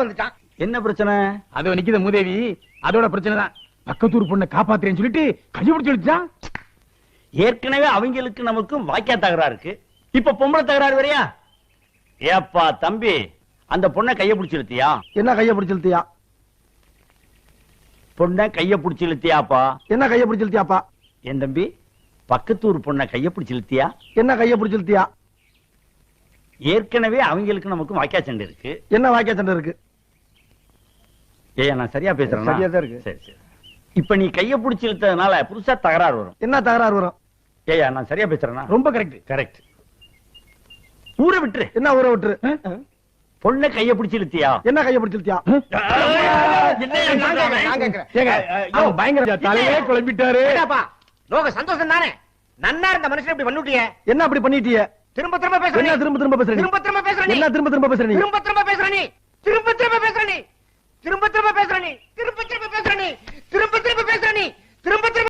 வந்துட்டான். என்ன பிரச்சனை? அதோ நிக்குது மூதேவி, அதோட பிரச்சனை தான். பக்கத்தூர் பொண்ணை காப்பாத்துறேன்னு சொல்லிட்டு கையை பிடிச்சு எடுத்துட்டான். ஏற்கனவே அவங்களுக்கு நமக்கும் வாக்கியா தகராறு இருக்கு, இப்ப பொம்பளை தகராறு வரையா? ஏப்பா தம்பி, அந்த பொண்ணை கைய பிடிச்சு இழுத்தியா? என்ன கைய பிடிச்சு இழுத்தியா? பொண்ணை கைய பிடிச்சு இழுத்தியாப்பா? என்ன கைய பிடிச்சு இழுத்தியாப்பா? என் தம்பி, பக்கத்தூர் பொண்ணை கைய பிடிச்சு இழுத்தியா? என்ன கைய பிடிச்சு இழுத்தியா? ஏற்கனவே அவங்களுக்கு நமக்கும் வாக்கியா சண்டை இருக்கு. என்ன வாக்கியா சண்டை இருக்கு? ஏய், நான் சரியா பேசுறேன்? சரியா தான் இருக்கு. சரி சரி. இப்ப நீ கைய பிடிச்சு இழுத்ததுனால புதுசா தகராறு வரும். என்ன தகராறு வரும்? ஏயா, நான் சரியா பேசுறேன்னா? ரொம்ப கரெக்ட். கரெக்ட். ஊரை விட்டுரு. என்ன ஊரை விட்டுரு? பொண்ணை கைய பிடிச்சு இழுத்தியா? என்ன கைய பிடிச்சு இழுத்தியா? பயங்கர தலையே குழம்பிட்டாரு. லோக சந்தோஷம் தானே? நன்னா இருந்த மனுஷன் இப்படி பண்ணிட்டியே. என்ன அப்படி பண்ணிட்டியே? திரும்ப திரும்ப பேசுற. என்ன திரும்ப திரும்ப பேசுற? திரும்ப திரும்ப பேசுற. என்ன திரும்ப திரும்ப பேசுற? திரும்ப திரும்ப பேசுற. நீ திரும்ப திரும்ப பேசுற.